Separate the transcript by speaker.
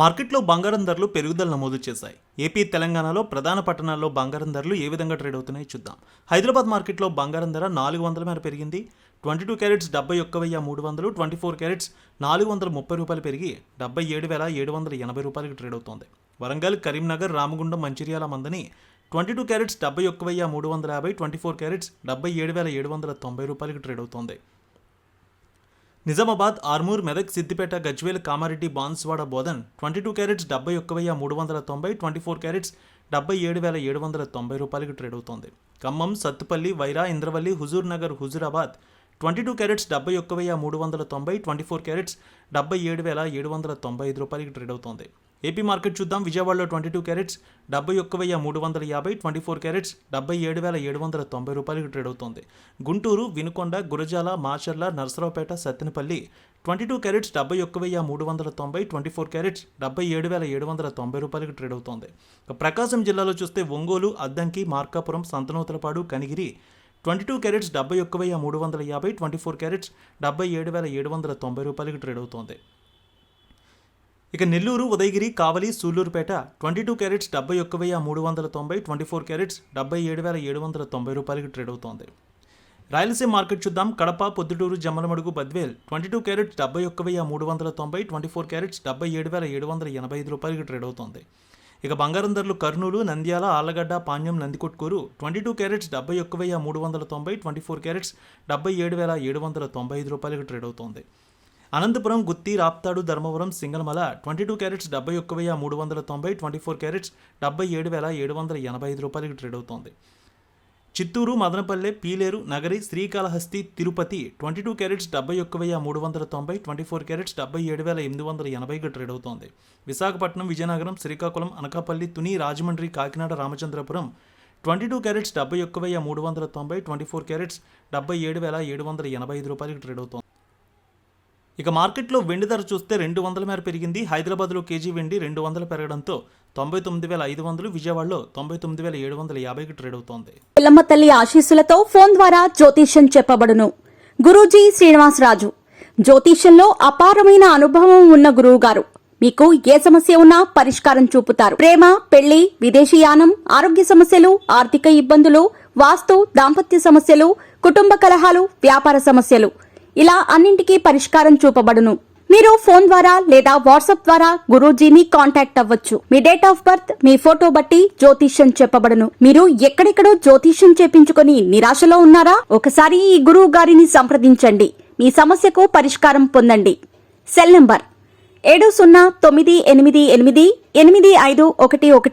Speaker 1: మార్కెట్లో బంగారం ధరలు పెరుగుదల నమోదు చేశాయి. ఏపీ, తెలంగాణలో ప్రధాన పట్టణాల్లో బంగారం ధరలు ఏ విధంగా ట్రేడ్ అవుతున్నాయో చూద్దాం. హైదరాబాద్ మార్కెట్లో బంగారం ధర 400 మేర పెరిగింది. 22 క్యారెట్స్ 71,300, 24 క్యారెట్స్ 430 రూపాయలు పెరిగి 77,780 రూపాయలకు ట్రేడ్ అవుతోంది. వరంగల్, కరీంనగర్, రామగుండం, మంచిర్యాల మందని 22 క్యారెట్స్ 71,350, 24 క్యారెట్స్ 77,790 రూపాయలకు ట్రేడ్ అవుతోంది. నిజామాబాద్, ఆర్మూర్, మెదక్, సిద్దిపేట, గజ్వేల్, కామారెడ్డి, బాన్స్వాడ, బోధన్ 22 క్యారెట్స్ 71,390, 24 క్యారెట్స్ 77,790 రూపాయలకు ట్రేడ్ అవుతోంది. ఖమ్మం, సత్తుపల్లి, వైరా, ఇంద్రవల్లి, హుజూర్ నగర్, హుజూరాబాద్ 22 క్యారెట్స్ 71,390, 24 క్యారెట్స్ 77,795 రూపాయలకు ట్రేడ్ అవుతోంది. ఏపీ మార్కెట్ చూద్దాం. విజయవాడలో 22 క్యారెట్స్ 71,350, 24 క్యారెట్స్ 77,790 రూపాయలకు ట్రేడ్ అవుతోంది. గుంటూరు, వినుకొండ, గురజాల, మాచర్ల, నర్సరావుపేట, సత్తెనపల్లి 22 క్యారెట్స్ 71,390, 24 క్యారెట్స్ 77,790 రూపాయలకు ట్రేడ్ అవుతోంది. ప్రకాశం జిల్లాలో చూస్తే ఒంగోలు, అద్దంకి, మార్కాపురం, సంతనూతలపాడు, కనిగిరి 22 క్యారెట్స్ 71,350, 24 క్యారెట్స్ 77,790 రూపాయలకు ట్రేడ్ అవుతోంది. ఇక నెల్లూరు, ఉదయగిరి, కావలి, సూళ్లూరుపేట 22 క్యారెట్స్ 71,390, 24 క్యారెట్స్ 77,790 రూపాయలకు ట్రేడ్ అవుతోంది. రాయలసీమ మార్కెట్ చూద్దాం. కడప, పొద్దుటూరు, జమ్మలమడుగు, బద్వేల్ 22 క్యారెట్స్ 71,390, 24 క్యారెట్స్ 77,785 రూపాయలకు ట్రేడ్ అవుతోంది. ఇక బంగారం ధరలు కర్నూలు, నంద్యాల, ఆళ్లగడ్డ, పాణ్యం, నందికొట్కూరు 22 క్యారెట్స్ 71,390, 24 క్యారెట్స్ 77,795 రూపాయలకు ట్రేడ్ అవుతోంది. అనంతపురం, గుత్తి, రాప్తాడు, ధర్మవరం, సింగనమల 22 క్యారెట్స్ 71,390, 24 క్యారెట్స్ 77,785 రూపాయలకు ట్రేడ్ అవుతోంది. చిత్తూరు, మదనపల్లె, పీలేరు, నగరి, శ్రీకాళహస్తి, తిరుపతి 22 క్యారెట్స్ 71,390, 24 క్యారెట్స్ 77,880కి ట్రేడ్ అవుతోంది. విశాఖపట్నం, విజయనగరం, శ్రీకాకుళం, అనకాపల్లి, తుని, రాజమండ్రి, కాకినాడ, రామచంద్రపురం 22 క్యారెట్స్ 71,390, 24 క్యారెట్స్ 77,785 రూపాయలకు ట్రేడ్ అవుతోంది. ఇక మార్కెట్లో వెండి ధర చూస్తే 200 మేర పెరిగింది. హైదరాబాద్లో కేజీ వెండి 200 పెరగడంతో 99,500, విజయవాడలో 99,750కి ట్రేడ్ అవుతోంది.
Speaker 2: ఎల్లమ్మ తల్లి ఆశీస్సులతో ఫోన్ ద్వారా జ్యోతిష్యం చెప్పబడును. గురూజీ శ్రీనివాసరాజు జ్యోతిష్యంలో అపారమైన అనుభవం ఉన్న గురువు గారు. మీకు ఏ సమస్య ఉన్నా పరిష్కారం చూపుతారు. ప్రేమ, పెళ్లి, విదేశీయానం, ఆరోగ్య సమస్యలు, ఆర్థిక ఇబ్బందులు, వాస్తు, దాంపత్య సమస్యలు, కుటుంబ కలహాలు, వ్యాపార సమస్యలు ఇలా అన్నింటికీ పరిష్కారం చూపబడును. మీరు ఫోన్ ద్వారా లేదా వాట్సాప్ ద్వారా గురూజీని కాంటాక్ట్ అవ్వచ్చు. మీ డేట్ ఆఫ్ బర్త్, మీ ఫోటో బట్టి జ్యోతిష్యం చెప్పబడును. మీరు ఎక్కడెక్కడో జ్యోతిష్యం చేపించుకొని నిరాశలో ఉన్నారా? ఒకసారి ఈ గురువు గారిని సంప్రదించండి. మీ సమస్యకు పరిష్కారం పొందండి. Cell number 7098888511